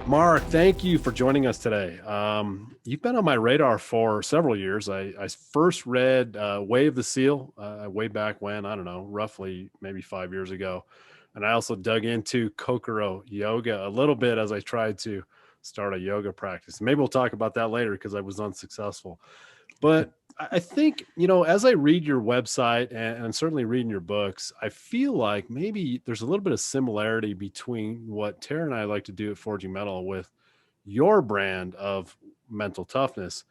Mark, thank you for joining us today. You've been on my radar for several years. I first read Wave the Seal way back when, I don't know, roughly maybe 5 years ago. And I also dug into Kokoro yoga a little bit as I tried to start a yoga practice. Maybe we'll talk about that later because I was unsuccessful. But I think, as I read your website and certainly reading your books, I feel like maybe there's a little bit of similarity between what Tara and I like to do at Forging Mettle with your brand of mental toughness.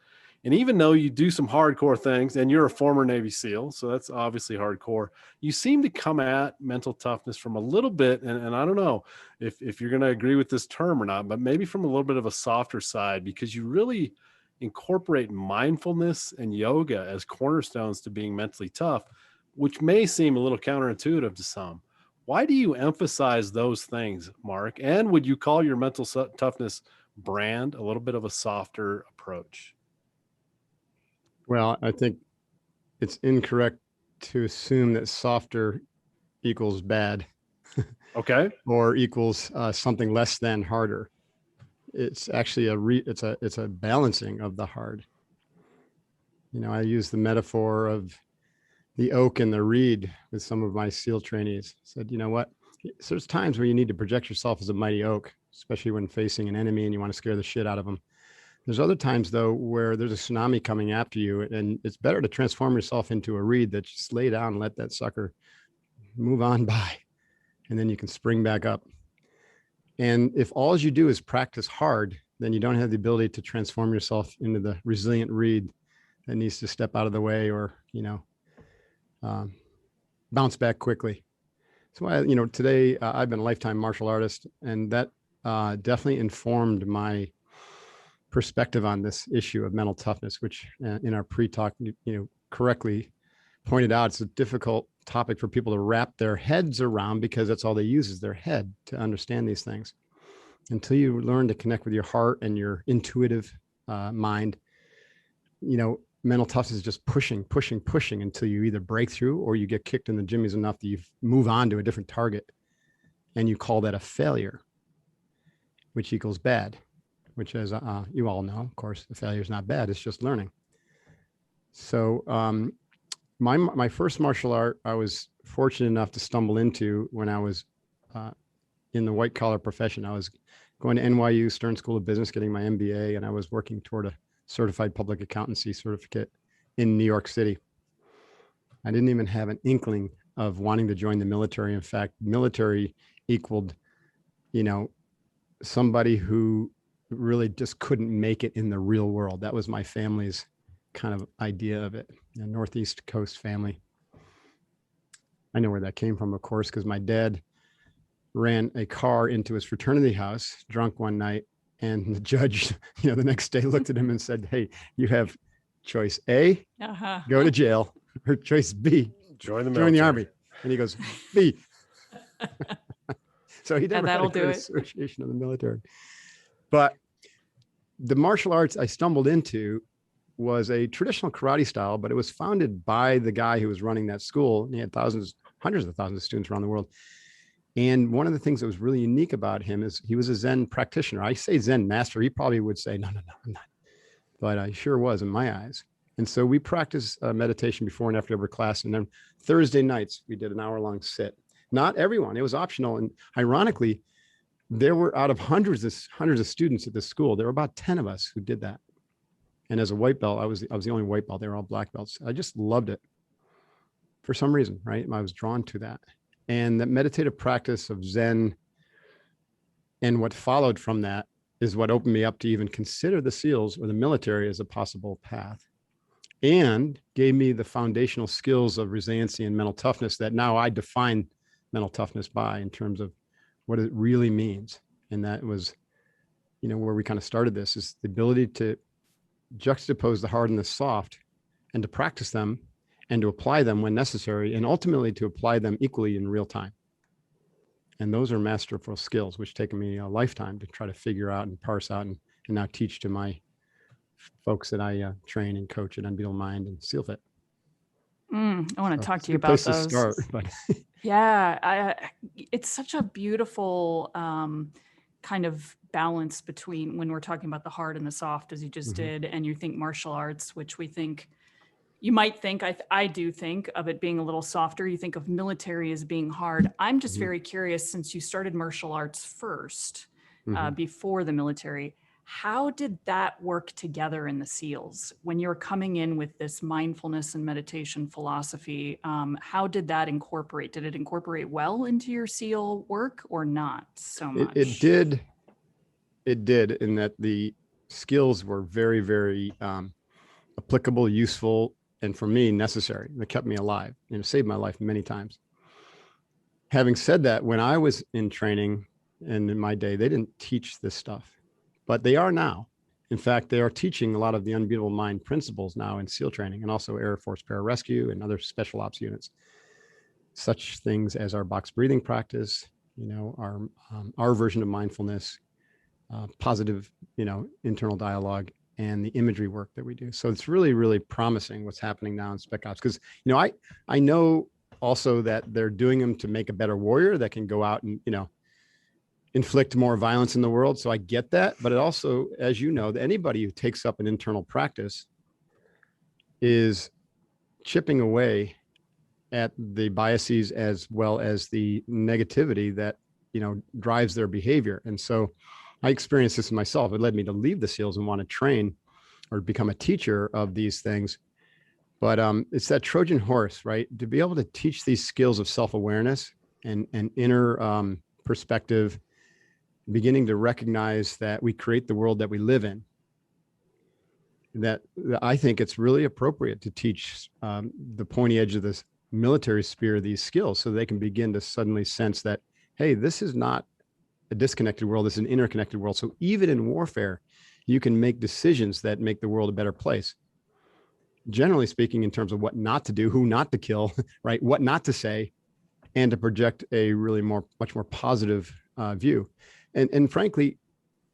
And even though you do some hardcore things and you're a former Navy SEAL, so that's obviously hardcore, you seem to come at mental toughness from a little bit. And I don't know if you're going to agree with this term or not, but maybe from a little bit of a softer side, because you really incorporate mindfulness and yoga as cornerstones to being mentally tough, which may seem a little counterintuitive to some. Why do you emphasize those things, Mark? And would you call your mental toughness brand a little bit of a softer approach? Well, I think it's incorrect to assume that softer equals bad. Okay. Or equals something less than harder. It's actually it's a balancing of the hard. I use the metaphor of the oak and the reed with some of my SEAL trainees. I said, you know what? So there's times where you need to project yourself as a mighty oak, especially when facing an enemy and you want to scare the shit out of them. There's other times, though, where there's a tsunami coming after you, and it's better to transform yourself into a reed that just lay down and let that sucker move on by, and then you can spring back up. And if all you do is practice hard, then you don't have the ability to transform yourself into the resilient reed that needs to step out of the way or, bounce back quickly. So today I've been a lifetime martial artist, and that definitely informed my perspective on this issue of mental toughness, which in our pre-talk, correctly pointed out, it's a difficult topic for people to wrap their heads around because that's all they use is their head to understand these things. Until you learn to connect with your heart and your intuitive mind, mental toughness is just pushing until you either break through or you get kicked in the jimmies enough that you move on to a different target. And you call that a failure, which equals bad, which, as you all know, of course, the failure is not bad. It's just learning. So my first martial art, I was fortunate enough to stumble into when I was in the white collar profession. I was going to NYU Stern School of Business, getting my MBA, and I was working toward a certified public accountancy certificate in New York City. I didn't even have an inkling of wanting to join the military. In fact, military equaled, somebody who really just couldn't make it in the real world. That was my family's kind of idea of it, a Northeast Coast family. I know where that came from, of course, because my dad ran a car into his fraternity house drunk one night, and the judge, the next day looked at him and said, "Hey, you have choice A, go to jail, or choice B, join the Army." And he goes, B. So he never had a good association of the military. But the martial arts I stumbled into was a traditional karate style, but it was founded by the guy who was running that school. And he had hundreds of thousands of students around the world. And one of the things that was really unique about him is he was a Zen practitioner. I say Zen master. He probably would say, no, I'm not. But I sure was in my eyes. And so we practiced meditation before and after every class. And then Thursday nights, we did an hour-long sit. Not everyone. It was optional. And ironically, there were, out of hundreds of students at this school, there were about 10 of us who did that. And as a white belt, I was the only white belt. They were all black belts. I just loved it for some reason, right? I was drawn to that. And that meditative practice of Zen and what followed from that is what opened me up to even consider the SEALs or the military as a possible path, and gave me the foundational skills of resiliency and mental toughness that now I define mental toughness by, in terms of what it really means. And that was, where we kind of started this, is the ability to juxtapose the hard and the soft, and to practice them and to apply them when necessary, and ultimately to apply them equally in real time. And those are masterful skills, which taken me a lifetime to try to figure out and parse out and now teach to my folks that I train and coach at Unbeatable Mind and SEALFIT. I want to talk to you about those. To start, but yeah, it's such a beautiful kind of balance between when we're talking about the hard and the soft, as you just did, and you think martial arts, which we think, you might think, I do think of it being a little softer. You think of military as being hard. I'm just very curious, since you started martial arts first, before the military, how did that work together in the SEALs? When you're coming in with this mindfulness and meditation philosophy, how did that incorporate? Did it incorporate well into your SEAL work or not so much? It did. It did, in that the skills were very, very applicable, useful, and for me, necessary. They kept me alive, saved my life many times. Having said that, when I was in training and in my day, they didn't teach this stuff, but they are now. In fact, they are teaching a lot of the Unbeatable Mind principles now in SEAL training, and also Air Force Pararescue and other special ops units. Such things as our box breathing practice, our version of mindfulness, positive, internal dialogue, and the imagery work that we do. So it's really, really promising what's happening now in Spec Ops, because, I know also that they're doing them to make a better warrior that can go out and, inflict more violence in the world. So I get that. But it also, as you know, anybody who takes up an internal practice is chipping away at the biases as well as the negativity that, drives their behavior. And so I experienced this myself. It led me to leave the SEALs and want to train or become a teacher of these things. But it's that Trojan horse, right? To be able to teach these skills of self-awareness and inner perspective, beginning to recognize that we create the world that we live in. That I think it's really appropriate to teach the pointy edge of this military sphere these skills, so they can begin to suddenly sense that, hey, this is not a disconnected world, this is an interconnected world. So even in warfare, you can make decisions that make the world a better place. Generally speaking, in terms of what not to do, who not to kill, right? What not to say, and to project a really much more positive view. And frankly,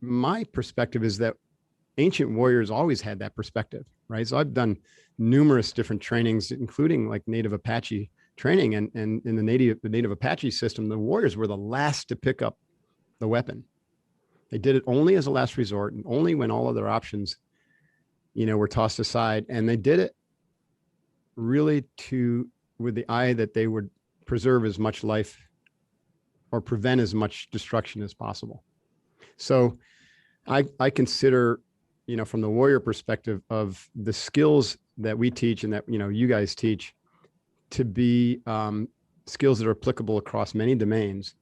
my perspective is that ancient warriors always had that perspective, right? So I've done numerous different trainings, including like Native Apache training, and in the Native Apache system, the warriors were the last to pick up the weapon. They did it only as a last resort, and only when all other options, were tossed aside. And they did it really with the eye that they would preserve as much life or prevent as much destruction as possible. So I consider, from the warrior perspective of the skills that we teach and that, you guys teach, to be skills that are applicable across many domains.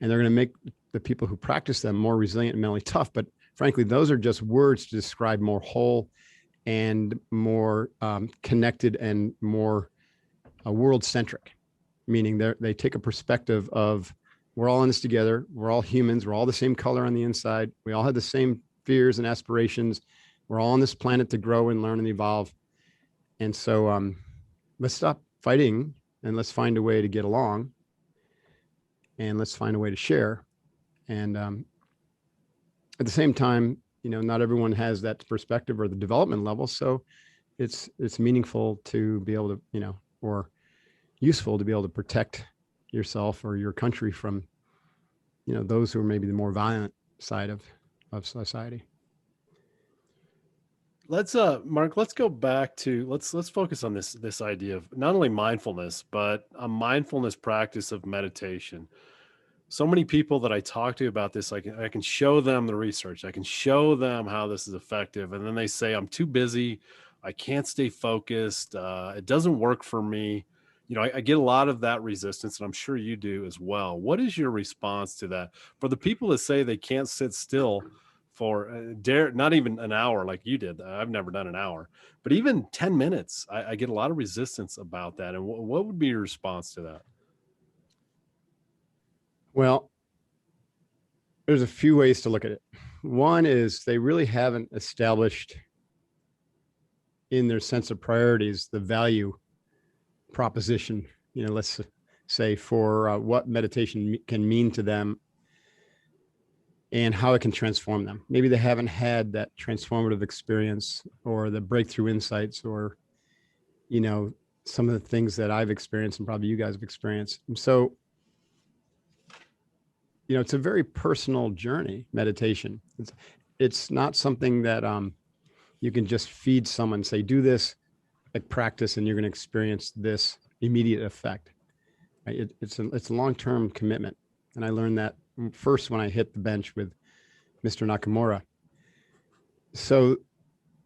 And they're going to make the people who practice them more resilient and mentally tough. But frankly, those are just words to describe more whole and more connected and more world-centric, meaning they take a perspective of, we're all in this together. We're all humans. We're all the same color on the inside. We all have the same fears and aspirations. We're all on this planet to grow and learn and evolve. And so let's stop fighting and let's find a way to get along. And let's find a way to share. And at the same time, not everyone has that perspective or the development level. So it's meaningful to be able to, or useful to be able to protect yourself or your country from, those who are maybe the more violent side of society. Let's Mark, let's go back to let's focus on this idea of not only mindfulness, but a mindfulness practice of meditation. So many people that I talk to about this, I can show them the research, I can show them how this is effective, and then they say, I'm too busy, I can't stay focused, it doesn't work for me. I get a lot of that resistance, and I'm sure you do as well. What is your response to that? For the people that say they can't sit still for not even an hour like you did. I've never done an hour, but even 10 minutes, I get a lot of resistance about that. And what would be your response to that? Well, there's a few ways to look at it. One is they really haven't established in their sense of priorities the value proposition, let's say, for what meditation can mean to them and how it can transform them. Maybe they haven't had that transformative experience or the breakthrough insights or, some of the things that I've experienced and probably you guys have experienced. And so it's a very personal journey, meditation. It's not something that you can just feed someone, say, do this like practice, and you're going to experience this immediate effect. Right? It's a long-term commitment. And I learned that first when I hit the bench with Mr. Nakamura. So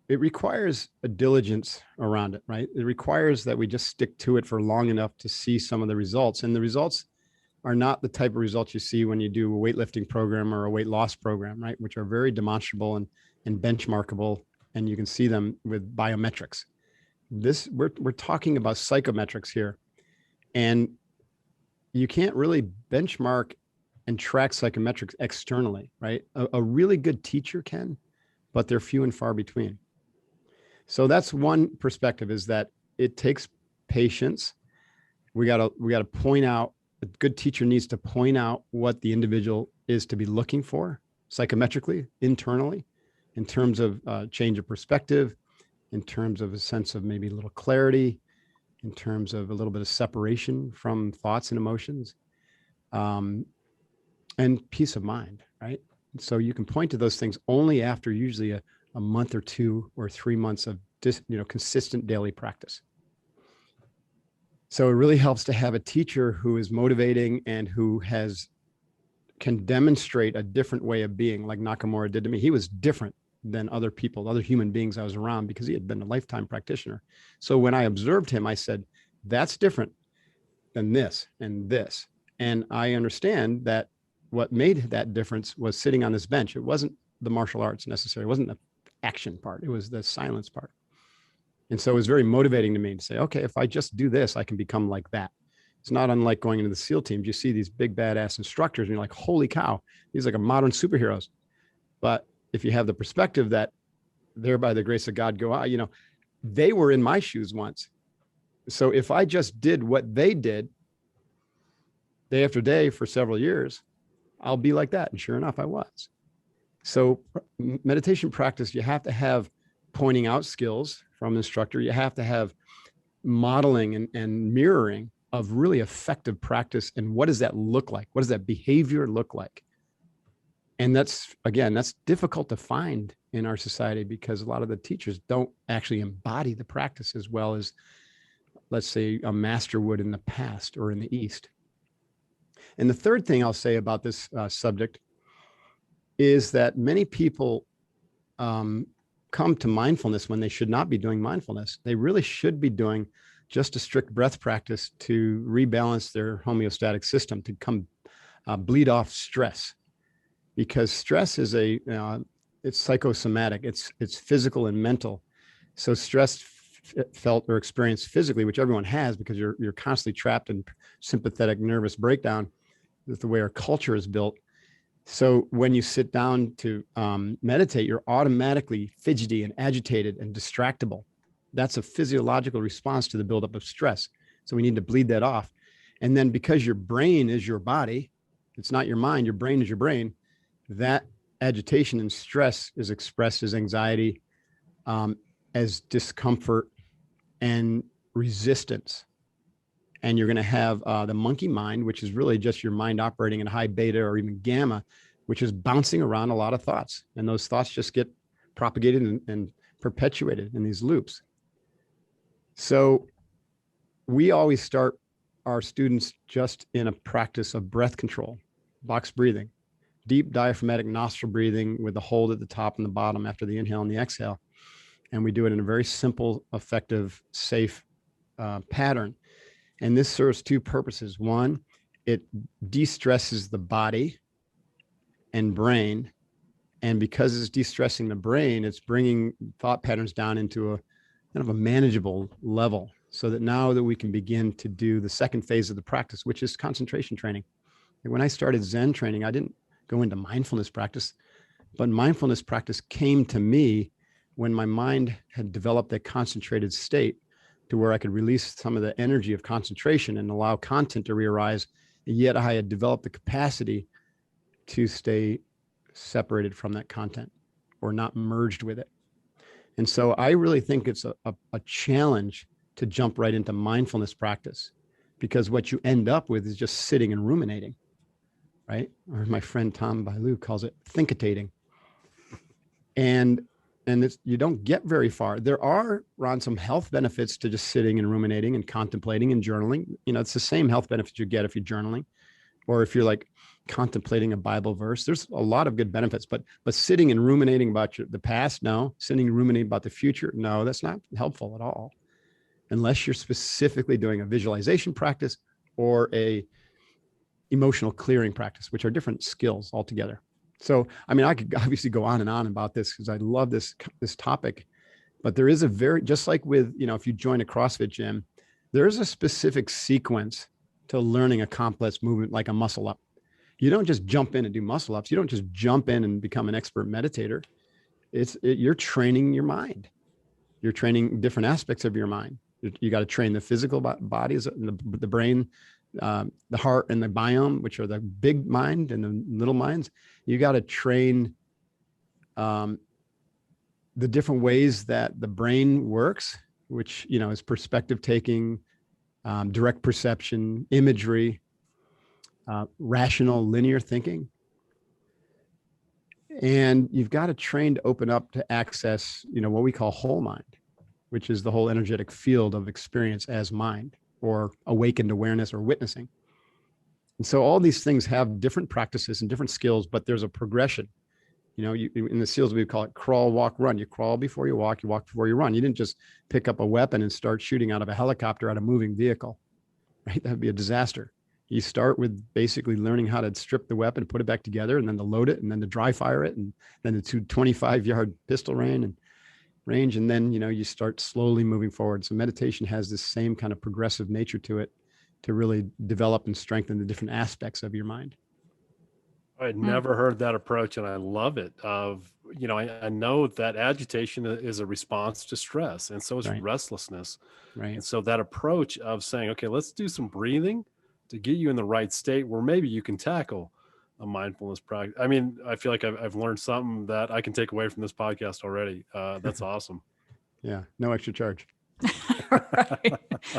it requires a diligence around it, right? It requires that we just stick to it for long enough to see some of the results. And the results are not the type of results you see when you do a weightlifting program or a weight loss program, right? Which are very demonstrable and benchmarkable, and you can see them with biometrics. We're talking about psychometrics here, and you can't really benchmark and track psychometrics externally, right? A really good teacher can, but they're few and far between. So that's one perspective, is that it takes patience. We gotta point out, a good teacher needs to point out what the individual is to be looking for psychometrically, internally, in terms of change of perspective, in terms of a sense of maybe a little clarity, in terms of a little bit of separation from thoughts and emotions, and peace of mind, right? So you can point to those things only after usually a month or 2 or 3 months of consistent daily practice. So it really helps to have a teacher who is motivating and who can demonstrate a different way of being, like Nakamura did to me. He was different than other people, other human beings I was around, because he had been a lifetime practitioner. So when I observed him, I said, that's different than this and this. And I understand that what made that difference was sitting on this bench. It wasn't the martial arts necessarily. It wasn't the action part. It was the silence part. And so it was very motivating to me to say, okay, if I just do this, I can become like that. It's not unlike going into the SEAL teams. You see these big badass instructors and you're like, holy cow, these are like modern superheroes. But if you have the perspective that they're by the grace of God go out, they were in my shoes once. So if I just did what they did day after day for several years, I'll be like that. And sure enough, I was. So meditation practice, you have to have pointing out skills from an instructor. You have to have modeling and mirroring of really effective practice. And what does that look like? What does that behavior look like? And that's difficult to find in our society, because a lot of the teachers don't actually embody the practice as well as, let's say, a master would in the past or in the East. And the third thing I'll say about this subject is that many people come to mindfulness when they should not be doing mindfulness. They really should be doing just a strict breath practice to rebalance their homeostatic system, to come bleed off stress. Because stress is it's psychosomatic, it's physical and mental. So stress felt or experienced physically, which everyone has, because you're constantly trapped in sympathetic nervous breakdown with the way our culture is built. So when you sit down to meditate, you're automatically fidgety and agitated and distractible. That's a physiological response to the buildup of stress. So we need to bleed that off. And then because your brain is your body, it's not your mind, your brain is your brain, that agitation and stress is expressed as anxiety, as discomfort and resistance. And you're going to have the monkey mind, which is really just your mind operating in high beta or even gamma, which is bouncing around a lot of thoughts. And those thoughts just get propagated and perpetuated in these loops. So we always start our students just in a practice of breath control, box breathing, deep diaphragmatic nostril breathing with the hold at the top and the bottom after the inhale and the exhale. And we do it in a very simple, effective, safe pattern. And this serves two purposes. One, it de-stresses the body and brain. And because it's de-stressing the brain, it's bringing thought patterns down into a kind of a manageable level, so that now that we can begin to do the second phase of the practice, which is concentration training. And when I started Zen training, I didn't go into mindfulness practice, but mindfulness practice came to me when my mind had developed a concentrated state to where I could release some of the energy of concentration and allow content to re-arise. And yet I had developed the capacity to stay separated from that content or not merged with it. And so I really think it's a challenge to jump right into mindfulness practice, because what you end up with is just sitting and ruminating. right? Or my friend Tom Bailu calls it thinkitating. And it's, you don't get very far. There are, Ron, some health benefits to just sitting and ruminating and contemplating and journaling. You know, it's the same health benefits you get if you're journaling, or if you're like contemplating a Bible verse. There's a lot of good benefits, but sitting and ruminating about the past, no. Sitting and ruminating about the future, no, that's not helpful at all, unless you're specifically doing a visualization practice or a emotional clearing practice, which are different skills altogether. So, I mean, I could obviously go on and on about this because I love this topic, but there is a very, just like with, you know, if you join a CrossFit gym, there is a specific sequence to learning a complex movement like a muscle up. You don't just jump in and do muscle ups. You don't just jump in and become an expert meditator. You're training your mind. You're training different aspects of your mind. You got to train the physical bodies, the brain, the heart, and the biome, which are the big mind and the little minds. You got to train the different ways that the brain works, which, you know, is perspective taking, direct perception, imagery, rational linear thinking. And you've got to train to open up to access, you know, what we call whole mind, which is the whole energetic field of experience as mind, or awakened awareness, or witnessing. And so all these things have different practices and different skills, but there's a progression. You know, in the SEALs, we call it crawl, walk, run. You crawl before you walk before you run. You didn't just pick up a weapon and start shooting out of a helicopter at a moving vehicle, right? That'd be a disaster. You start with basically learning how to strip the weapon, put it back together, and then to load it, and then to dry fire it, and then the 25-yard pistol range. And then, you know, you start slowly moving forward. So meditation has this same kind of progressive nature to it, to really develop and strengthen the different aspects of your mind. I'd never heard that approach, and I love it. You know, I know that agitation is a response to stress, and so is Right. restlessness. Right. And so that approach of saying, okay, let's do some breathing to get you in the right state where maybe you can tackle a mindfulness practice. I mean, I feel like I've learned something that I can take away from this podcast already. That's awesome. Yeah. No extra charge. Right.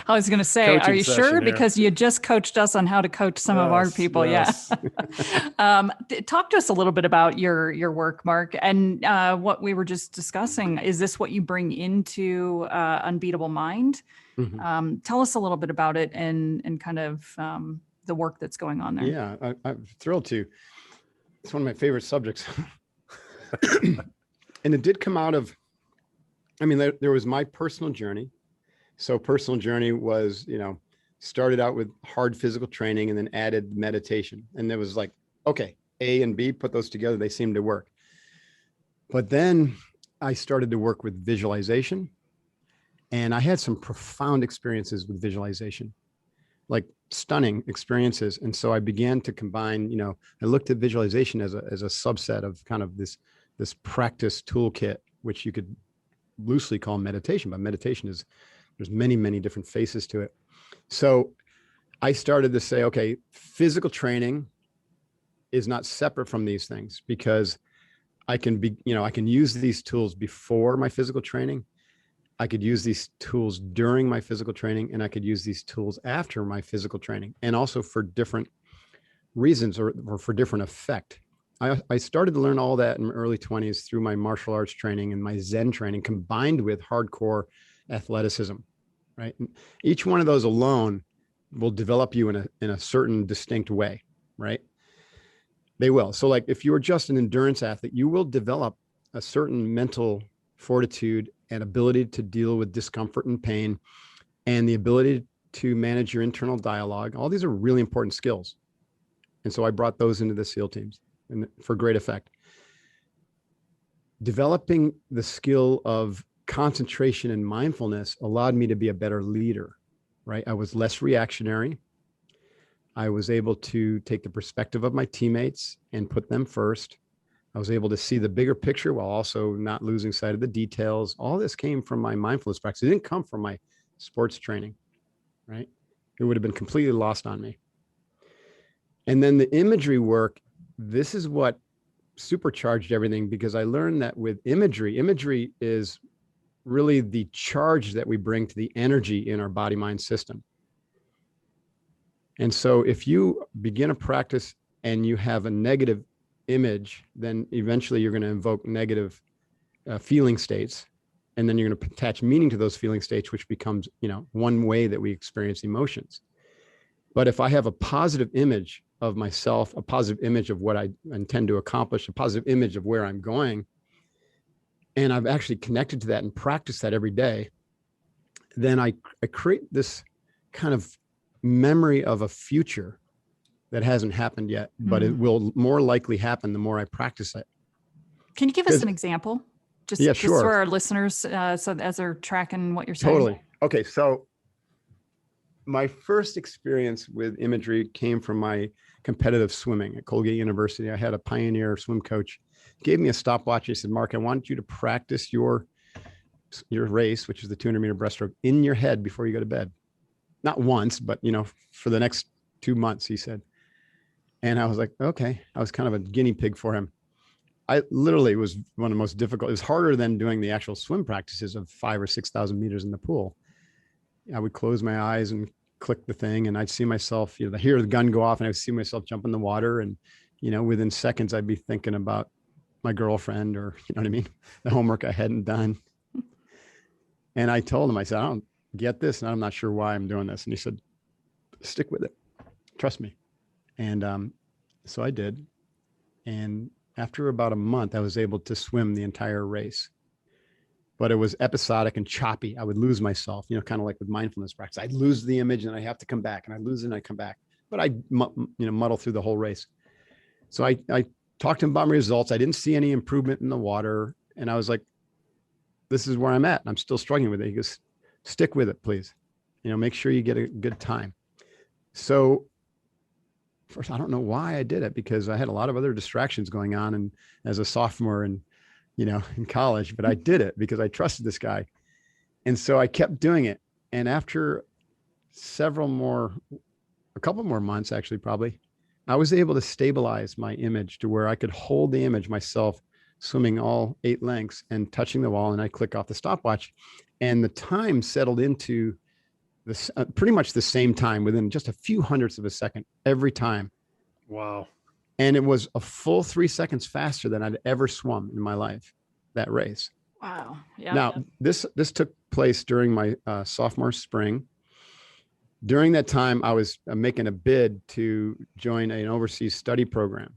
I was going to say, Coaching are you session sure? here. Because you just coached us on how to coach some of our people. Yes. Yeah. Talk to us a little bit about your work, Mark, and what we were just discussing. Is this what you bring into Unbeatable Mind? Mm-hmm. Tell us a little bit about it and kind of the work that's going on there. Yeah, I'm thrilled to. It's one of my favorite subjects. And it did come out of, I mean, there was my personal journey. So personal journey was, you know, started out with hard physical training and then added meditation. And it was like, okay, A and B, put those together, they seem to work. But then I started to work with visualization, and I had some profound experiences with visualization, like stunning experiences. And so I began to combine, you know, I looked at visualization as a subset of kind of this practice toolkit, which you could loosely call meditation, but meditation is, there's many, many different faces to it. So I started to say, okay, physical training is not separate from these things, because I can be, you know, I can use these tools before my physical training. I could use these tools during my physical training, and I could use these tools after my physical training, and also for different reasons or for different effect. I started to learn all that in my early 20s through my martial arts training and my Zen training, combined with hardcore athleticism, right? And each one of those alone will develop you in a certain distinct way, right? They will. So like if you're just an endurance athlete, you will develop a certain mental fortitude and ability to deal with discomfort and pain, and the ability to manage your internal dialogue. All these are really important skills. And so I brought those into the SEAL teams and for great effect. Developing the skill of concentration and mindfulness allowed me to be a better leader, right? I was less reactionary. I was able to take the perspective of my teammates and put them first. I was able to see the bigger picture while also not losing sight of the details. All this came from my mindfulness practice. It didn't come from my sports training, right? It would have been completely lost on me. And then the imagery work, this is what supercharged everything, because I learned that with imagery is really the charge that we bring to the energy in our body-mind system. And so if you begin a practice and you have a negative image, then eventually you're going to invoke negative feeling states. And then you're going to attach meaning to those feeling states, which becomes, one way that we experience emotions. But if I have a positive image of myself, a positive image of what I intend to accomplish, a positive image of where I'm going, and I've actually connected to that and practiced that every day, then I create this kind of memory of a future that hasn't happened yet, but it will more likely happen the more I practice it. Can you give us an example? Yeah, Just sure. for our listeners, so as they're tracking what you're saying. Totally. Okay, so my first experience with imagery came from my competitive swimming at Colgate University. I had a pioneer swim coach, gave me a stopwatch. He said, Mark, I want you to practice your race, which is the 200-meter breaststroke, in your head before you go to bed. Not once, but, for the next 2 months, he said. And I was like, okay. I was kind of a guinea pig for him. I literally was one of the most difficult. It was harder than doing the actual swim practices of 5,000 or 6,000 meters in the pool. I would close my eyes and click the thing, and I'd see myself, hear the gun go off, and I would see myself jump in the water. And, within seconds, I'd be thinking about my girlfriend, or, the homework I hadn't done. And I told him, I said, I don't get this, and I'm not sure why I'm doing this. And he said, stick with it. Trust me. And so I did. And after about a month, I was able to swim the entire race. But it was episodic and choppy. I would lose myself, kind of like with mindfulness practice. I'd lose the image and I have to come back, and I lose it and I come back. But I, muddle through the whole race. So I talked to him about my results. I didn't see any improvement in the water. And I was like, this is where I'm at. I'm still struggling with it. He goes, stick with it, please. Make sure you get a good time. So first, I don't know why I did it, because I had a lot of other distractions going on, and as a sophomore and, in college, but I did it because I trusted this guy. And so I kept doing it. And after a couple more months, actually, probably, I was able to stabilize my image to where I could hold the image myself, swimming all 8 lengths and touching the wall, and I click off the stopwatch, and the time settled into this pretty much the same time, within just a few hundredths of a second every time. Wow. And it was a full 3 seconds faster than I'd ever swum in my life, that race. Wow. Yeah. Now, this took place during my sophomore spring. During that time, I was making a bid to join an overseas study program.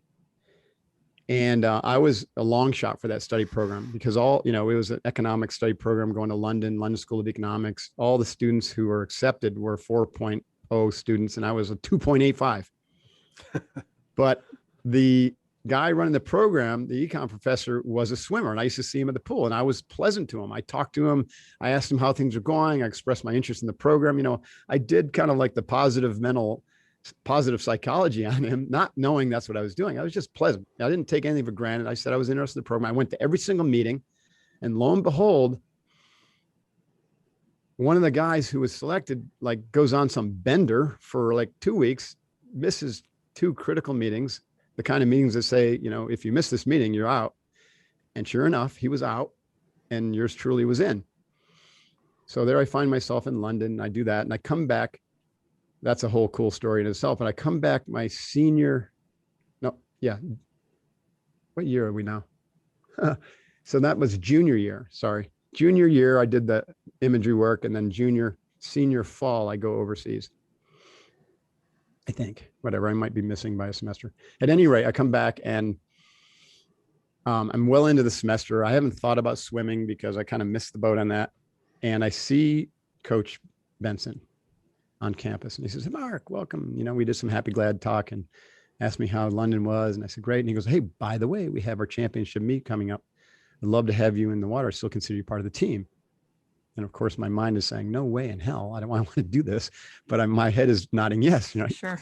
And I was a long shot for that study program, because it was an economic study program going to London School of Economics. All the students who were accepted were 4.0 students, and I was a 2.85. But the guy running the program, the econ professor, was a swimmer, and I used to see him at the pool, and I was pleasant to him. I talked to him. I asked him how things were going. I expressed my interest in the program. I did kind of like the positive psychology on him, not knowing that's what I was doing. I was just pleasant. I didn't take anything for granted. I said I was interested in the program. I went to every single meeting, and lo and behold, one of the guys who was selected goes on some bender for 2 weeks, misses 2 critical meetings, the kind of meetings that say, if you miss this meeting, you're out. And sure enough, he was out, and yours truly was in. So there I find myself in London, and I do that, and I come back. That's a whole cool story in itself. And I come back what year are we now? So that was junior year. Sorry. Junior year, I did the imagery work, and then senior fall, I go overseas. I think, whatever, I might be missing by a semester. At any rate, I come back, and I'm well into the semester. I haven't thought about swimming because I kind of missed the boat on that. And I see Coach Benson on campus, and he says, hey, Mark, welcome. We did some happy, glad talk, and asked me how London was. And I said, great. And he goes, hey, by the way, we have our championship meet coming up. I'd love to have you in the water. I still consider you part of the team. And of course, my mind is saying, no way in hell. I don't want to do this. But my head is nodding yes. Sure.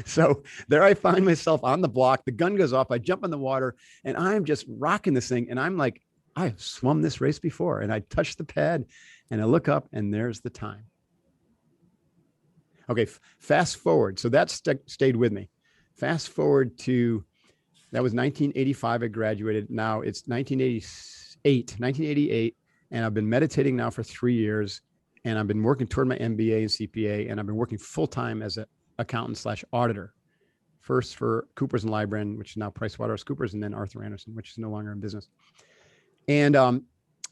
So there I find myself on the block. The gun goes off. I jump in the water, and I'm just rocking this thing. And I'm like, I've swum this race before. And I touch the pad, and I look up, and there's the time. Okay, fast forward. So that stayed with me. Fast forward to, that was 1985. I graduated. Now it's 1988. And I've been meditating now for 3 years. And I've been working toward my MBA and CPA. And I've been working full-time as an accountant/auditor. first for Coopers and Lybrand, which is now PricewaterhouseCoopers, and then Arthur Andersen, which is no longer in business. And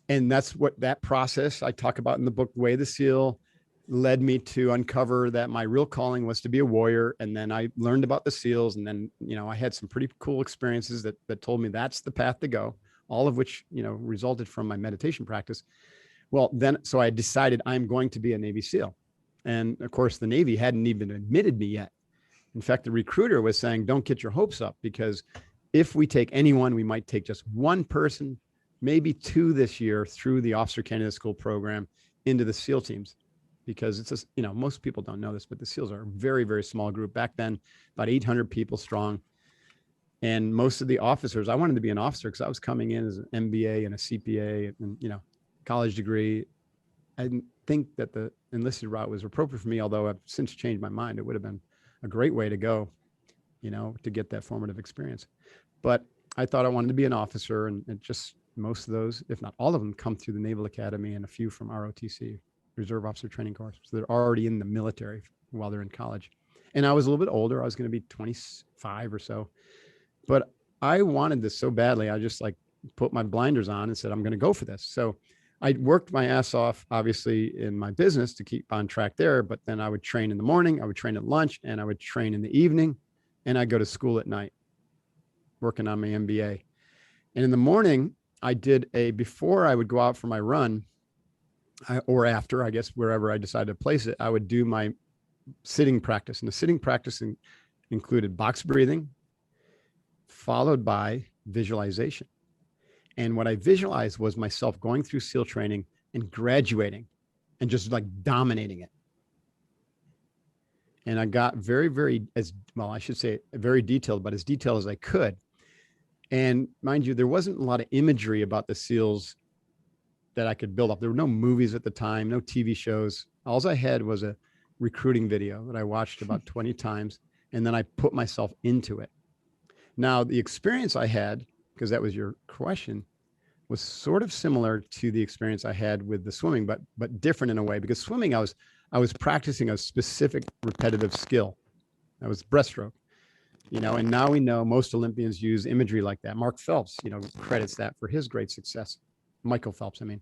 that's what that process I talk about in the book, Way of the Seal, led me to uncover that my real calling was to be a warrior. And then I learned about the SEALs. And then, I had some pretty cool experiences that told me that's the path to go, all of which, resulted from my meditation practice. Well, then, so I decided I'm going to be a Navy SEAL. And of course, the Navy hadn't even admitted me yet. In fact, the recruiter was saying, don't get your hopes up, because if we take anyone, we might take just one person, maybe two this year through the Officer Candidate School program into the SEAL teams. Because it's most people don't know this, but the SEALs are a very, very small group. Back then, about 800 people strong. And most of the officers, I wanted to be an officer because I was coming in as an MBA and a CPA and, college degree. I didn't think that the enlisted route was appropriate for me, although I've since changed my mind. It would have been a great way to go, to get that formative experience. But I thought I wanted to be an officer, and it just most of those, if not all of them, come through the Naval Academy and a few from ROTC, Reserve Officer Training Corps. So they're already in the military while they're in college. And I was a little bit older. I was going to be 25 or so. But I wanted this so badly. I just put my blinders on and said, I'm going to go for this. So I worked my ass off, obviously, in my business to keep on track there. But then I would train in the morning, I would train at lunch, and I would train in the evening. And I'd go to school at night, working on my MBA. And in the morning, before I would go out for my run, or after, I guess, wherever I decided to place it, I would do my sitting practice. And the sitting practice included box breathing, followed by visualization. And what I visualized was myself going through SEAL training and graduating and just dominating it. And I got very, very, very detailed, but as detailed as I could. And mind you, there wasn't a lot of imagery about the SEALs that I could build up. There were no movies at the time, no TV shows. All I had was a recruiting video that I watched about 20 times. And then I put myself into it. Now, the experience I had, because that was your question, was sort of similar to the experience I had with the swimming, but different in a way, because swimming, I was practicing a specific repetitive skill. That was breaststroke, and now we know most Olympians use imagery like that. Mark Phelps, credits that for his great success. Michael Phelps, I mean.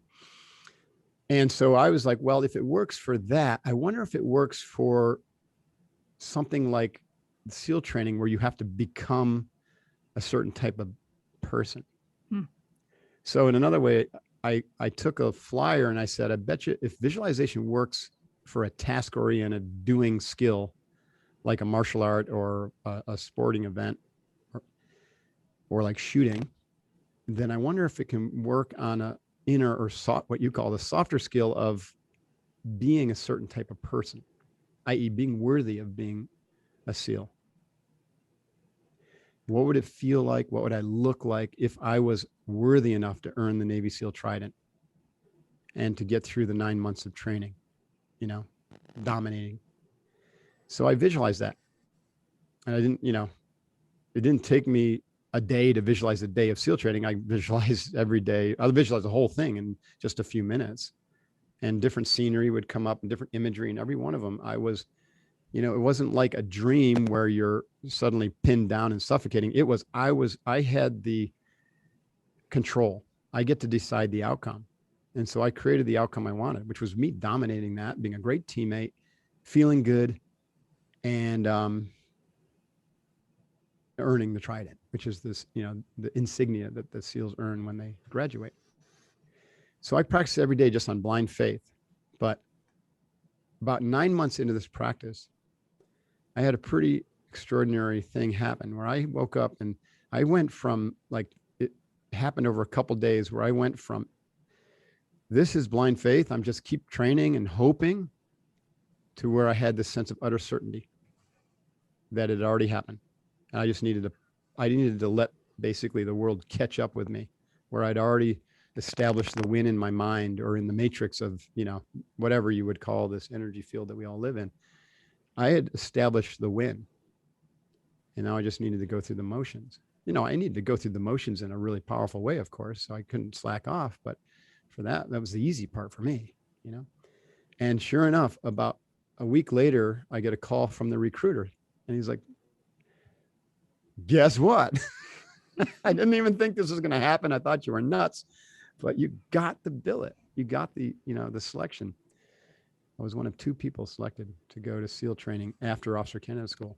And so I was like, well, if it works for that, I wonder if it works for something like SEAL training where you have to become a certain type of person. So in another way, I took a flyer and I said, I bet you if visualization works for a task-oriented doing skill, like a martial art or a sporting event or like shooting, then I wonder if it can work on a inner or what you call the softer skill of being a certain type of person, i.e. being worthy of being a SEAL. What would it feel like? What would I look like if I was worthy enough to earn the Navy SEAL Trident and to get through the 9 months of training, dominating? So I visualized that. And I didn't, it didn't take me a day to visualize a day of SEAL training. I visualized every day. I visualized the whole thing in just a few minutes, and different scenery would come up and different imagery. And every one of them, I was, it wasn't like a dream where you're suddenly pinned down and suffocating. It was, I had the control. I get to decide the outcome. And so I created the outcome I wanted, which was me dominating that, being a great teammate, feeling good, and earning the Trident, which is this, the insignia that the SEALs earn when they graduate. So I practice every day just on blind faith. But about 9 months into this practice, I had a pretty extraordinary thing happen where I woke up and I went from it happened over a couple of days where I went from, this is blind faith, I'm just keep training and hoping, to where I had this sense of utter certainty that it had already happened. And I just needed to let basically the world catch up with me, where I'd already established the win in my mind, or in the matrix of, whatever you would call this energy field that we all live in. I had established the win. And now I just needed to go through the motions. I needed to go through the motions in a really powerful way, of course, so I couldn't slack off. But for that was the easy part for me, And sure enough, about a week later, I get a call from the recruiter, and he's like, guess what? I didn't even think this was going to happen. I thought you were nuts, but you got the billet. You got the, the selection. I was one of 2 people selected to go to SEAL training after Officer Candidate School.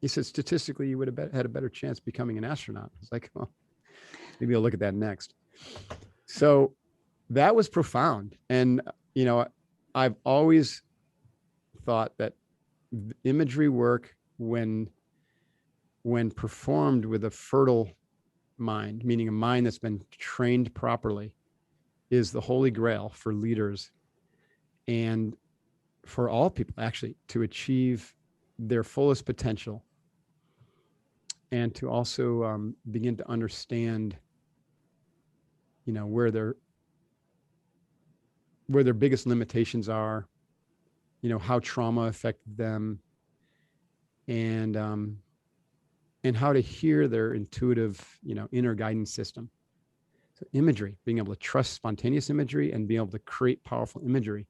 He said, statistically, you would have had a better chance becoming an astronaut. It's like, well, maybe I'll look at that next. So that was profound. And, I've always thought that imagery work, when performed with a fertile mind, meaning a mind that's been trained properly, is the holy grail for leaders and for all people, actually, to achieve their fullest potential and to also begin to understand, where their biggest limitations are, how trauma affected them, and how to hear their intuitive, inner guidance system. So imagery, being able to trust spontaneous imagery and being able to create powerful imagery.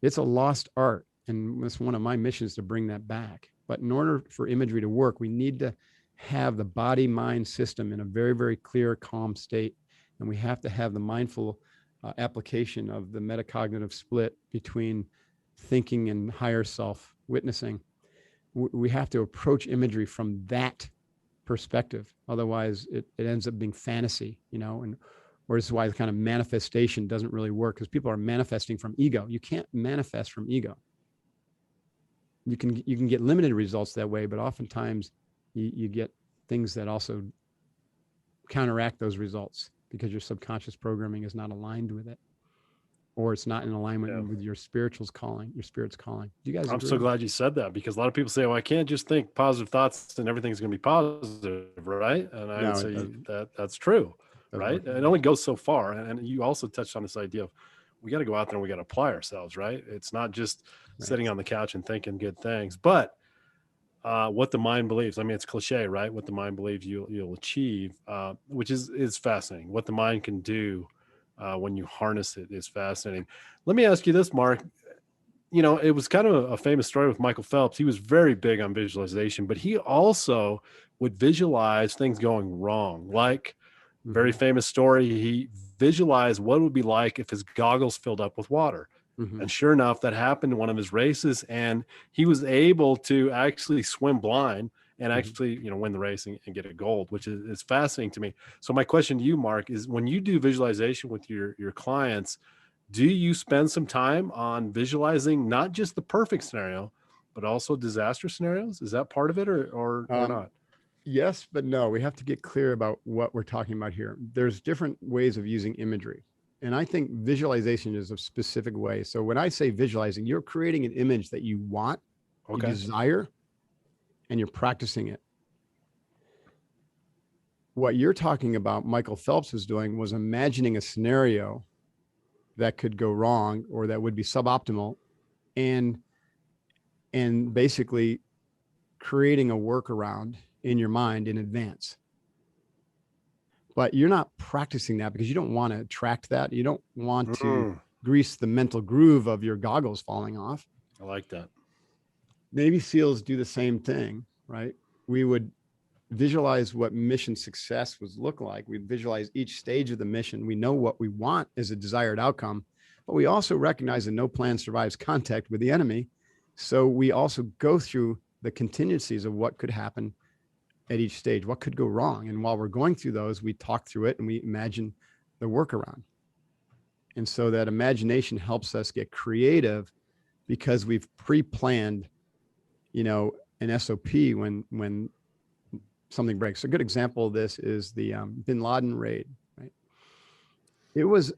It's a lost art. And it's one of my missions to bring that back. But in order for imagery to work, we need to have the body-mind system in a very, very clear, calm state. And we have to have the mindful application of the metacognitive split between thinking and higher self witnessing. We have to approach imagery from that perspective. Otherwise, it ends up being fantasy, or this is why the kind of manifestation doesn't really work, because people are manifesting from ego. You can't manifest from ego. You can get limited results that way, but oftentimes you get things that also counteract those results because your subconscious programming is not aligned with it, or it's not in alignment with your spirit's calling. Do you guys agree? I'm so glad you said that, because a lot of people say, well, I can't just think positive thoughts and everything's going to be positive, right? And I would say that's true, right? It only goes so far. And you also touched on this idea of we got to go out there and we got to apply ourselves, right? It's not just sitting on the couch and thinking good things, but what the mind believes. I mean, it's cliche, right? What the mind believes you'll achieve, which is fascinating. What the mind can do when you harness it is fascinating. Let me ask you this, Mark. It was kind of a famous story with Michael Phelps. He was very big on visualization, but he also would visualize things going wrong. Like, very famous story, he visualized what it would be like if his goggles filled up with water. And sure enough, that happened in one of his races, and he was able to actually swim blind and actually, win the race and get a gold, which is fascinating to me. So my question to you, Mark, is when you do visualization with your clients, do you spend some time on visualizing not just the perfect scenario, but also disaster scenarios? Is that part of it or not? Yes, but no. We have to get clear about what we're talking about here. There's different ways of using imagery. And I think visualization is a specific way. So when I say visualizing, you're creating an image that you want, you desire, and you're practicing it. What you're talking about, Michael Phelps was doing, was imagining a scenario that could go wrong or that would be suboptimal, and basically creating a workaround in your mind in advance. But you're not practicing that because you don't want to attract that. You don't want to grease the mental groove of your goggles falling off. I like that. Navy SEALs do the same thing, right? We would visualize what mission success would look like. We'd visualize each stage of the mission. We know what we want as a desired outcome, but we also recognize that no plan survives contact with the enemy. So we also go through the contingencies of what could happen at each stage, what could go wrong. And while we're going through those, we talk through it and we imagine the workaround. And so that imagination helps us get creative because we've pre-planned, an SOP when something breaks. A good example of this is the Bin Laden raid, right? It was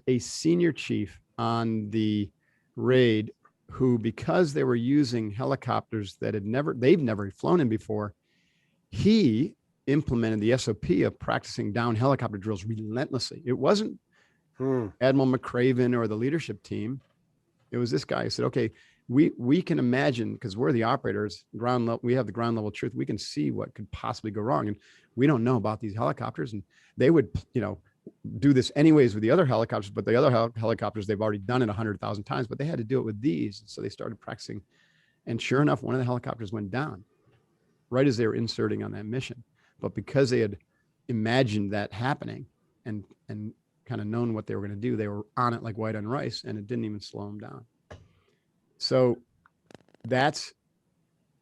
a senior chief on the raid who, because they were using helicopters that they've never flown in before, he implemented the SOP of practicing down helicopter drills relentlessly. It wasn't Admiral McCraven or the leadership team. It was this guy who said, okay, we can imagine, because we're the operators, we have the ground level truth. We can see what could possibly go wrong. And we don't know about these helicopters. And they would, do this anyways with the other helicopters, but the other helicopters, they've already done it 100,000 times, but they had to do it with these. So they started practicing. And sure enough, one of the helicopters went down. right as they were inserting on that mission. But because they had imagined that happening and kind of known what they were going to do, they were on it like white on rice, and it didn't even slow them down. So that's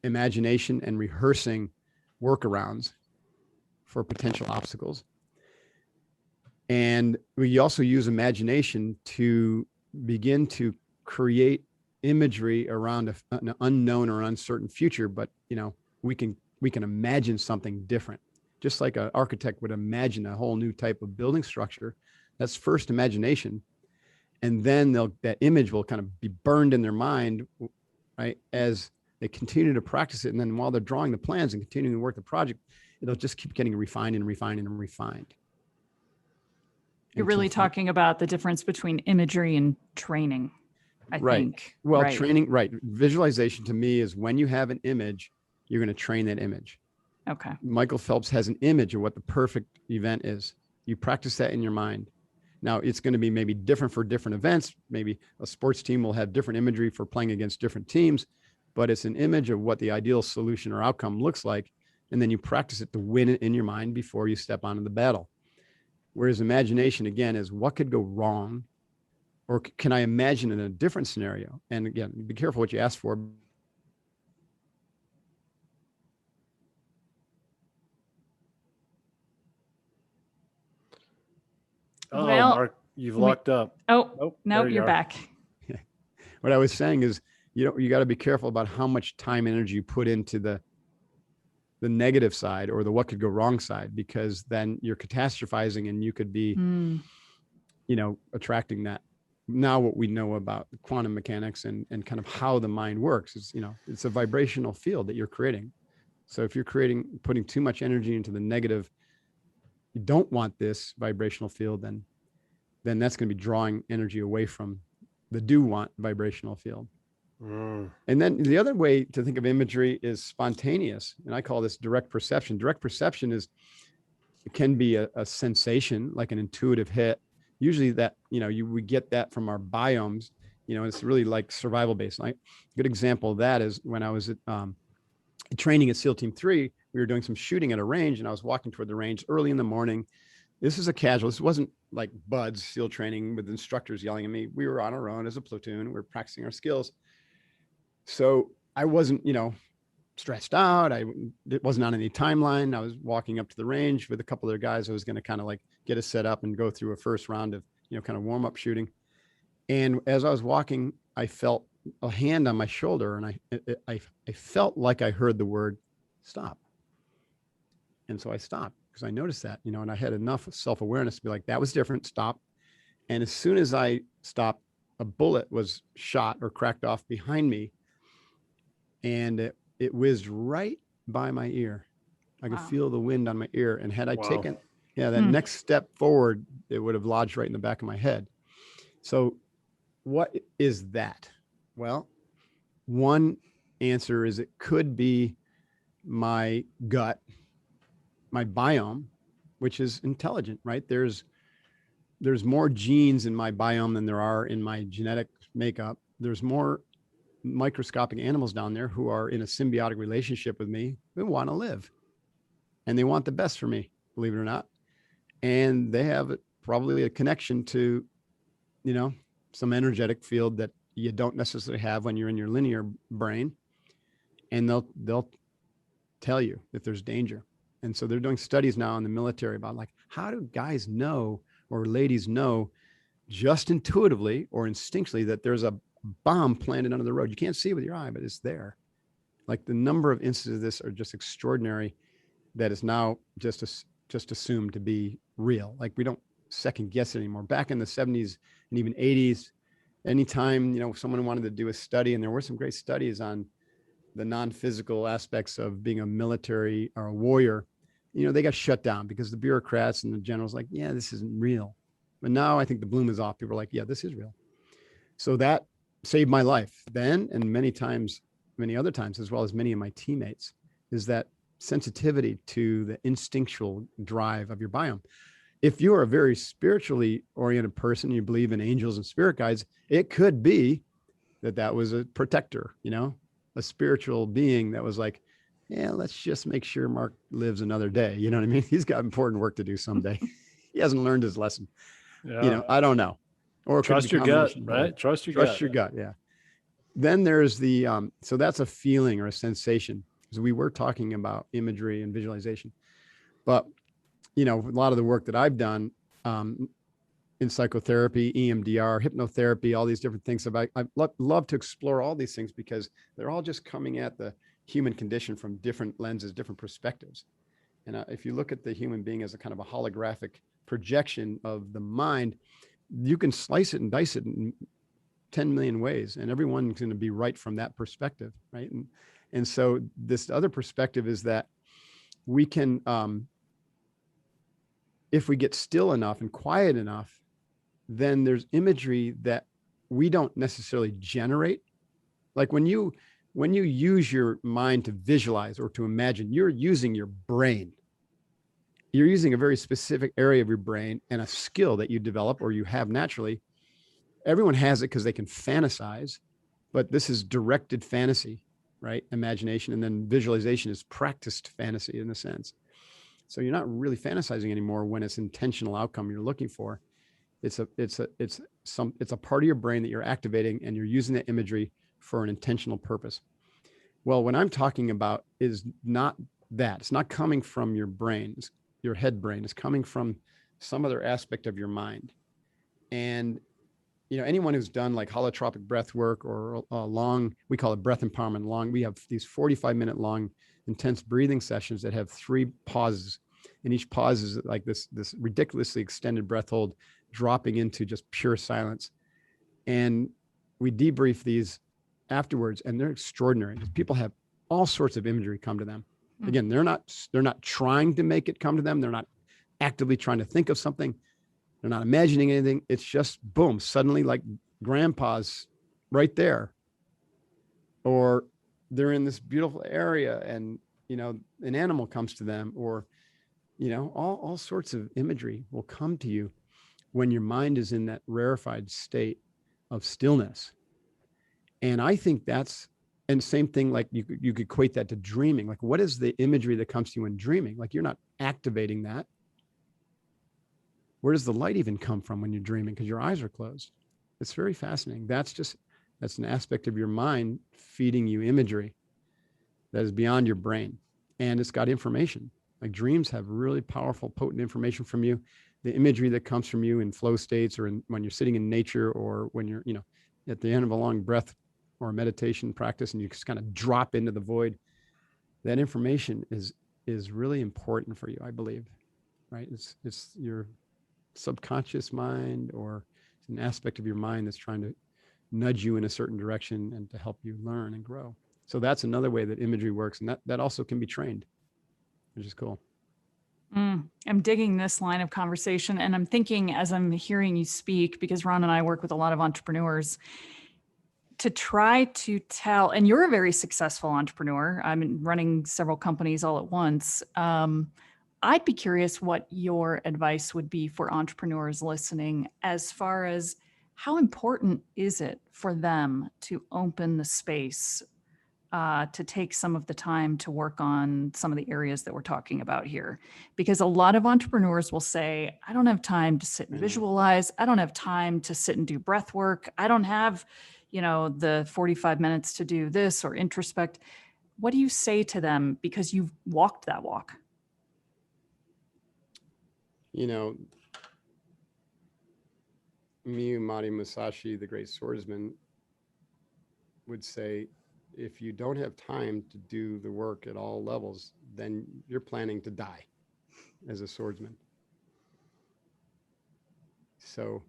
imagination and rehearsing workarounds for potential obstacles. And we also use imagination to begin to create imagery around an unknown or uncertain future, but we can imagine something different. Just like an architect would imagine a whole new type of building structure. That's first imagination, and then that image will kind of be burned in their mind, right, as they continue to practice it. And then while they're drawing the plans and continuing to work the project, it'll just keep getting refined and refined and refined. You're really talking about the difference between imagery and training, I think. Well, training, right. Visualization to me is when you have an image, you're going to train that image. Okay. Michael Phelps has an image of what the perfect event is. You practice that in your mind. Now, it's going to be maybe different for different events. Maybe a sports team will have different imagery for playing against different teams, but it's an image of what the ideal solution or outcome looks like. And then you practice it to win it in your mind before you step onto the battle. Whereas imagination, again, is what could go wrong, or can I imagine in a different scenario? And again, be careful what you ask for. Oh, well, Mark, you've locked up. Oh, no, you're back. What I was saying is, you got to be careful about how much time and energy you put into the negative side or the what could go wrong side, because then you're catastrophizing and you could be, attracting that. Now what we know about quantum mechanics and kind of how the mind works is, it's a vibrational field that you're creating. So if you're putting too much energy into the negative, you don't want this vibrational field, then that's going to be drawing energy away from the do want vibrational field. And then the other way to think of imagery is spontaneous. And I call this direct perception. Direct perception it can be a sensation, like an intuitive hit. Usually that, we get that from our biomes, it's really like survival based. Like a good example of that is when I was at, training at SEAL Team 3, we were doing some shooting at a range, and I was walking toward the range early in the morning. This is a casual. This wasn't like buds SEAL training with instructors yelling at me. We were on our own as a platoon. We were practicing our skills. So I wasn't, stressed out. It wasn't on any timeline. I was walking up to the range with a couple of other guys. I was going to kind of like get us set up and go through a first round of, kind of warm up shooting. And as I was walking, I felt a hand on my shoulder, and I felt like I heard the word stop. And so I stopped because I noticed that, and I had enough self-awareness to be like, that was different, stop. And as soon as I stopped, a bullet was shot or cracked off behind me, and it whizzed right by my ear. I could feel the wind on my ear. And had I taken that next step forward, it would have lodged right in the back of my head. So what is that? Well, one answer is it could be my gut, my biome, which is intelligent, right? There's more genes in my biome than there are in my genetic makeup. There's more microscopic animals down there who are in a symbiotic relationship with me, who want to live, and they want the best for me, believe it or not. And they have probably a connection to, some energetic field that you don't necessarily have when you're in your linear brain. And they'll tell you if there's danger. And so they're doing studies now in the military about like, how do guys know or ladies know just intuitively or instinctually that there's a bomb planted under the road? You can't see it with your eye, but it's there. Like the number of instances of this are just extraordinary, that is now just assumed to be real. Like we don't second guess it anymore. Back in the 70s and even 80s, anytime, someone wanted to do a study, and there were some great studies on the non-physical aspects of being a military or a warrior, they got shut down because the bureaucrats and the generals like, yeah, this isn't real. But now I think the bloom is off. People are like, yeah, this is real. So that saved my life then, and many other times, as well as many of my teammates, is that sensitivity to the instinctual drive of your biome. If you are a very spiritually oriented person, you believe in angels and spirit guides, it could be that was a protector, a spiritual being that was like, yeah, let's just make sure Mark lives another day. You know what I mean? He's got important work to do someday. He hasn't learned his lesson. Yeah. I don't know. Or it could be Trust your gut, combination of right? both. Trust your Trust gut. your gut. Yeah. Then there's the, so that's a feeling or a sensation. So we were talking about imagery and visualization, but a lot of the work that I've done in psychotherapy, EMDR, hypnotherapy, all these different things. I love to explore all these things because they're all just coming at the human condition from different lenses, different perspectives. And if you look at the human being as a kind of a holographic projection of the mind, you can slice it and dice it in 10 million ways, and everyone's going to be right from that perspective, right? And so this other perspective is that we can, if we get still enough and quiet enough, then there's imagery that we don't necessarily generate. Like when you use your mind to visualize or to imagine, you're using your brain. You're using a very specific area of your brain and a skill that you develop or you have naturally. Everyone has it because they can fantasize, but this is directed fantasy, right? Imagination. And then visualization is practiced fantasy in a sense. So you're not really fantasizing anymore when it's intentional outcome you're looking for. It's a part of your brain that you're activating, and you're using that imagery for an intentional purpose. Well, what I'm talking about is not that. It's not coming from your brain, your head brain. It's coming from some other aspect of your mind. And anyone who's done like holotropic breath work or long, we call it breath empowerment, we have these 45-minute long intense breathing sessions that have 3 pauses, and each pause is like this ridiculously extended breath hold, dropping into just pure silence. And we debrief these afterwards, and they're extraordinary. People have all sorts of imagery come to them. Again, they're not trying to make it come to them. They're not actively trying to think of something. They're not imagining anything. It's just boom, suddenly like grandpa's right there. Or they're in this beautiful area and, an animal comes to them, or, all sorts of imagery will come to you when your mind is in that rarefied state of stillness. And I think and same thing, like you could equate that to dreaming. Like, what is the imagery that comes to you when dreaming? Like, you're not activating that. Where does the light even come from when you're dreaming? Because your eyes are closed. It's very fascinating. That's an aspect of your mind feeding you imagery that is beyond your brain. And it's got information. Like, dreams have really powerful, potent information from you. The imagery that comes from you in flow states, or when you're sitting in nature, or when you're, at the end of a long breath or a meditation practice, and you just kind of drop into the void, that information is really important for you, I believe, right? It's your subconscious mind, or it's an aspect of your mind that's trying to nudge you in a certain direction and to help you learn and grow. So that's another way that imagery works. And that also can be trained, which is cool. I'm digging this line of conversation, and I'm thinking as I'm hearing you speak, because Ron and I work with a lot of entrepreneurs, to try to tell, and you're a very successful entrepreneur. I'm running several companies all at once. I'd be curious what your advice would be for entrepreneurs listening, as far as how important is it for them to open the space to take some of the time to work on some of the areas that we're talking about here. Because a lot of entrepreneurs will say, I don't have time to sit and visualize. I don't have time to sit and do breath work. I don't have, the 45 minutes to do this or introspect. What do you say to them? Because you've walked that walk. Miyamadi Musashi, the great swordsman, would say, if you don't have time to do the work at all levels, then you're planning to die as a swordsman. So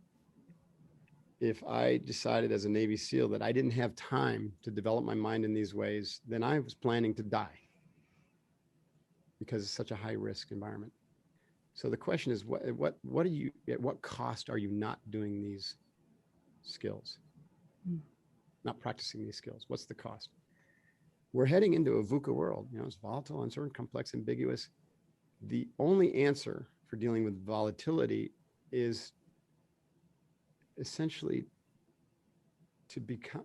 if I decided as a Navy SEAL that I didn't have time to develop my mind in these ways, then I was planning to die, because it's such a high risk environment. So the question is, what are you, at what cost are you not doing these skills? Not practicing these skills? What's the cost? We're heading into a VUCA world. It's volatile, uncertain, complex, ambiguous. The only answer for dealing with volatility is essentially to become,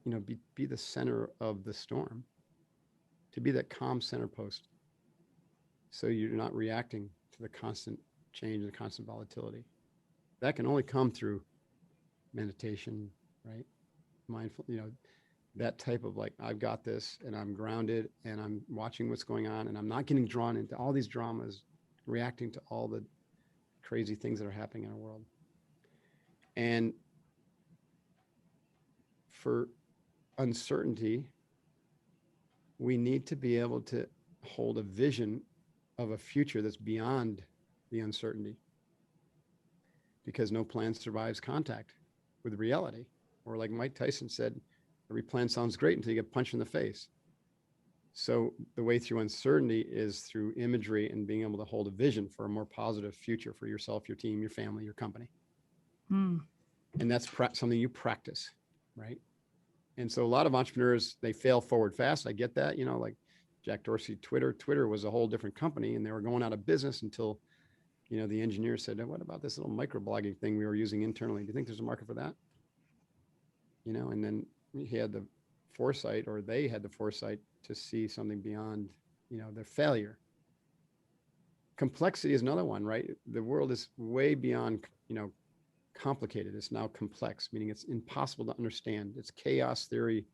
be the center of the storm, to be that calm center post. So you're not reacting to the constant change and the constant volatility. That can only come through meditation, right? Mindful, that type of like, I've got this and I'm grounded and I'm watching what's going on and I'm not getting drawn into all these dramas, reacting to all the crazy things that are happening in our world. And for uncertainty, we need to be able to hold a vision of a future that's beyond the uncertainty, because no plan survives contact with reality. Or like Mike Tyson said, every plan sounds great until you get punched in the face. So the way through uncertainty is through imagery and being able to hold a vision for a more positive future for yourself, your team, your family, your company. And that's something you practice, right? And so a lot of entrepreneurs, they fail forward fast. I get that, like Jack Dorsey, Twitter was a whole different company and they were going out of business until, the engineer said, what about this little microblogging thing we were using internally? Do you think there's a market for that? And then he had the foresight, or they had the foresight to see something beyond, their failure. Complexity is another one, right? The world is way beyond, complicated. It's now complex, meaning it's impossible to understand. It's chaos theory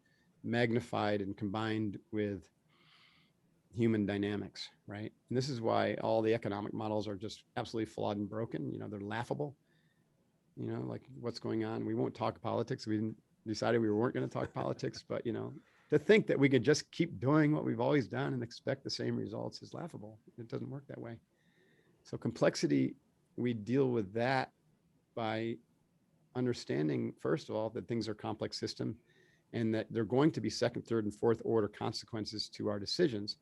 magnified and combined with human dynamics, right? And this is why all the economic models are just absolutely flawed and broken. They're laughable. Like what's going on. We won't talk politics. We decided we weren't going to talk politics, but to think that we could just keep doing what we've always done and expect the same results is laughable. It doesn't work that way. So complexity, we deal with that by understanding, first of all, that things are complex system and that they're going to be second, third, and fourth order consequences to our decisions.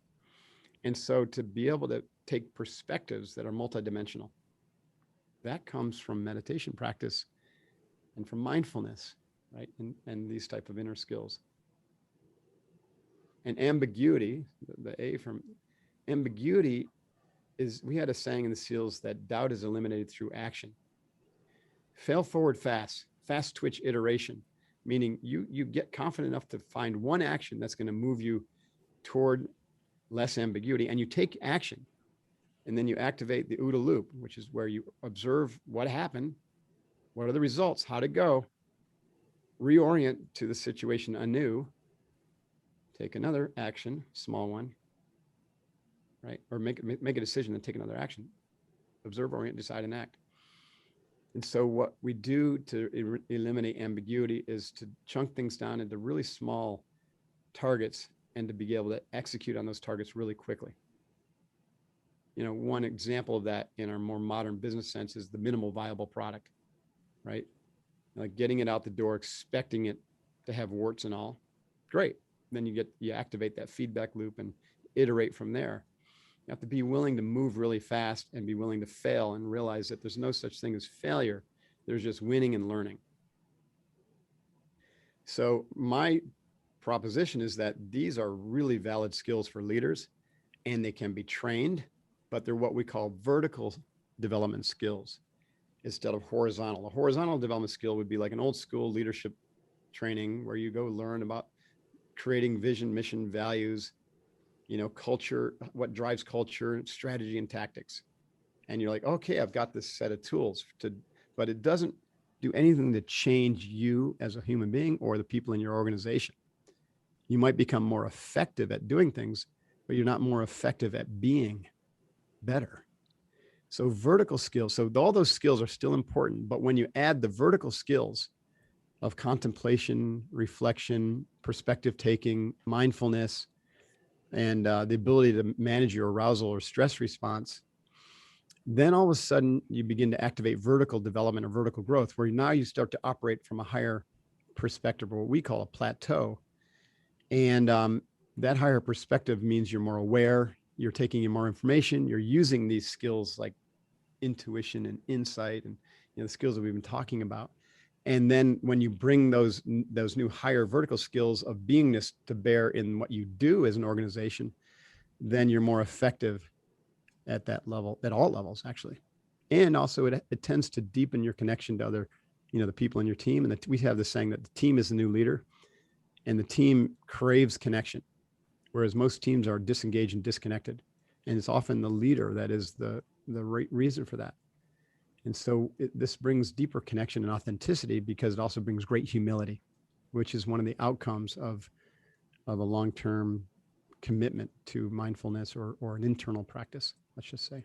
And so to be able to take perspectives that are multidimensional, that comes from meditation practice and from mindfulness, right? And these type of inner skills. And ambiguity, the A from ambiguity is, we had a saying in the SEALs that doubt is eliminated through action. Fail forward fast twitch iteration, meaning you get confident enough to find one action that's going to move you toward less ambiguity, and you take action. And then you activate the OODA loop, which is where you observe what happened, what are the results, how'd it go, reorient to the situation anew, take another action, small one, right? Or make a decision and take another action. Observe, orient, decide, and act. And so what we do to eliminate ambiguity is to chunk things down into really small targets and to be able to execute on those targets really quickly. One example of that in our more modern business sense is the minimal viable product, right? Like getting it out the door, expecting it to have warts and all. Great. Then you activate that feedback loop and iterate from there. You have to be willing to move really fast and be willing to fail and realize that there's no such thing as failure. There's just winning and learning. So my proposition is that these are really valid skills for leaders and they can be trained, but they're what we call vertical development skills instead of horizontal. A horizontal development skill would be like an old school leadership training where you go learn about creating vision, mission, values, culture, what drives culture, strategy, and tactics. And you're like, okay, I've got this set of tools but it doesn't do anything to change you as a human being or the people in your organization. You might become more effective at doing things, but you're not more effective at being better. So vertical skills, so all those skills are still important, but when you add the vertical skills of contemplation, reflection, perspective taking, mindfulness, and the ability to manage your arousal or stress response, then all of a sudden you begin to activate vertical development or vertical growth, where now you start to operate from a higher perspective, or what we call a plateau. And that higher perspective means you're more aware, you're taking in more information, you're using these skills like intuition and insight and the skills that we've been talking about. And then when you bring those new higher vertical skills of beingness to bear in what you do as an organization, then you're more effective at that level, at all levels, actually. And also it tends to deepen your connection to other, the people in your team. And we have this saying that the team is the new leader and the team craves connection. whereas most teams are disengaged and disconnected. And it's often the leader that is the reason for that. And so this brings deeper connection and authenticity, because it also brings great humility, which is one of the outcomes of a long-term commitment to mindfulness or an internal practice, let's just say.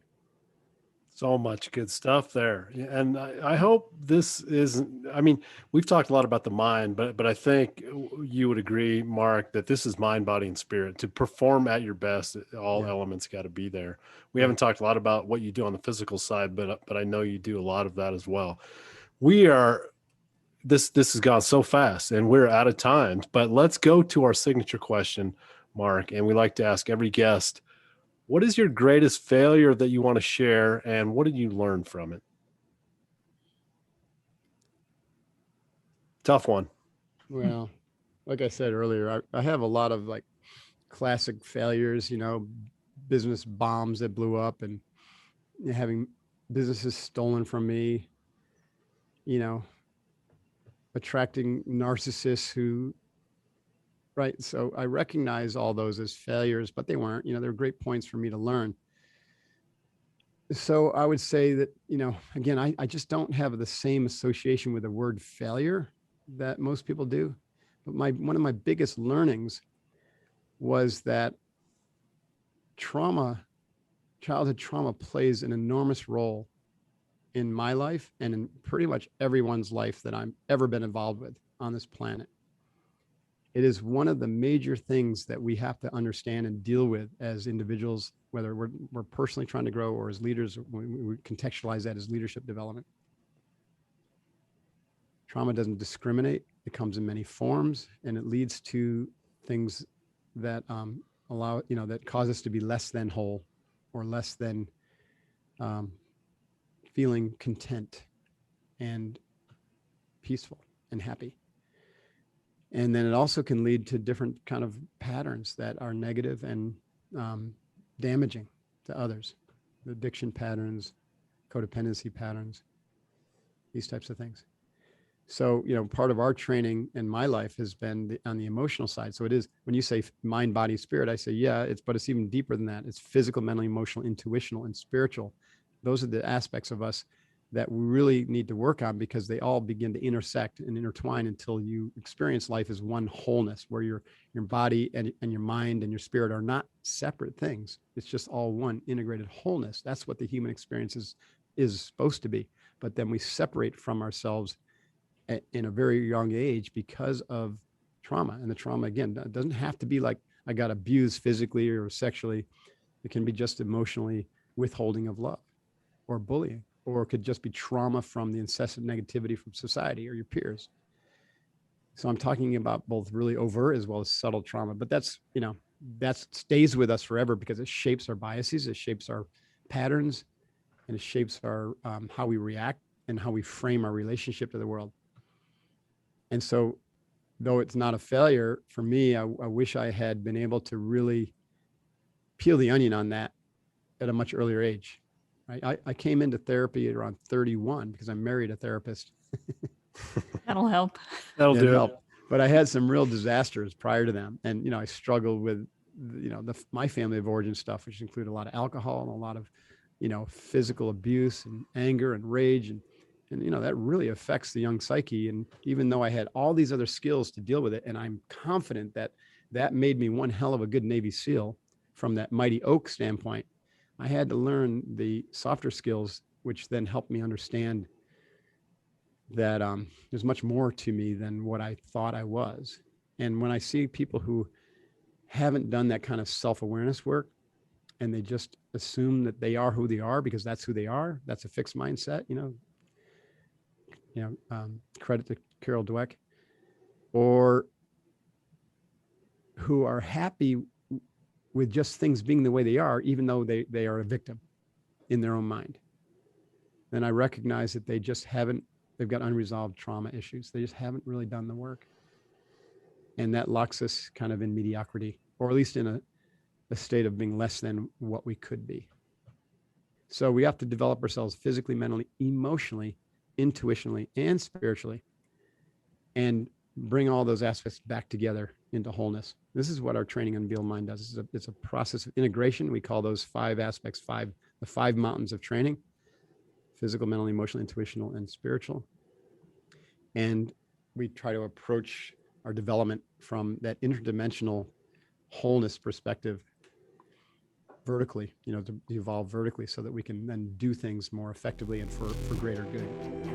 So much good stuff there. Yeah, and I hope this isn't, I mean, we've talked a lot about the mind, but I think you would agree, Mark, that this is mind, body, and spirit. To perform at your best, all Yeah. elements got to be there. We Right. haven't talked a lot about what you do on the physical side, but I know you do a lot of that as well. We are, this has gone so fast and we're out of time, but let's go to our signature question, Mark. And we like to ask every guest, what is your greatest failure that you want to share, and what did you learn from it? Tough one. Well, like I said earlier, I have a lot of like classic failures, business bombs that blew up, and having businesses stolen from me, attracting narcissists who, right. So I recognize all those as failures, but they weren't, they're great points for me to learn. So I would say that, again, I just don't have the same association with the word failure that most people do. But one of my biggest learnings was that childhood trauma plays an enormous role in my life and in pretty much everyone's life that I've ever been involved with on this planet. It is one of the major things that we have to understand and deal with as individuals, whether we're personally trying to grow or as leaders. We contextualize that as leadership development. Trauma doesn't discriminate. It comes in many forms, and it leads to things that that cause us to be less than whole, or less than feeling content and peaceful and happy. And then it also can lead to different kind of patterns that are negative and damaging to others. Addiction patterns, codependency patterns, these types of things. So, part of our training in my life has been on the emotional side. So it is, when you say mind, body, spirit, I say, yeah, but it's even deeper than that. It's physical, mental, emotional, intuitional, and spiritual. Those are the aspects of us that we really need to work on, because they all begin to intersect and intertwine until you experience life as one wholeness, where your body and your mind and your spirit are not separate things. It's just all one integrated wholeness. That's what the human experience is supposed to be. But then we separate from ourselves in a very young age because of trauma. And the trauma, again, it doesn't have to be like I got abused physically or sexually. It can be just emotionally withholding of love, or bullying, or it could just be trauma from the incessant negativity from society or your peers. So I'm talking about both really overt as well as subtle trauma, but that stays with us forever, because it shapes our biases, it shapes our patterns, and it shapes our how we react and how we frame our relationship to the world. And so, though it's not a failure for me, I wish I had been able to really peel the onion on that at a much earlier age. Right? I came into therapy at around 31 because I married a therapist. That'll help. That'll do help. But I had some real disasters prior to them. And, I struggled with, my family of origin stuff, which included a lot of alcohol and a lot of, physical abuse and anger and rage. And that really affects the young psyche. And even though I had all these other skills to deal with it, and I'm confident that made me one hell of a good Navy SEAL from that mighty oak standpoint, I had to learn the softer skills, which then helped me understand that there's much more to me than what I thought I was. And when I see people who haven't done that kind of self-awareness work, and they just assume that they are who they are because that's who they are, that's a fixed mindset, credit to Carol Dweck, or who are happy with just things being the way they are, even though they are a victim in their own mind. Then I recognize that they've got unresolved trauma issues. They just haven't really done the work. And that locks us kind of in mediocrity, or at least in a state of being less than what we could be. So we have to develop ourselves physically, mentally, emotionally, intuitionally, and spiritually, and bring all those aspects back together into wholeness. This is what our training Unbeatable Mind does. It's a process of integration. We call those 5 aspects, the 5 mountains of training: physical, mental, emotional, intuitional, and spiritual. And we try to approach our development from that interdimensional wholeness perspective vertically, to evolve vertically so that we can then do things more effectively and for greater good.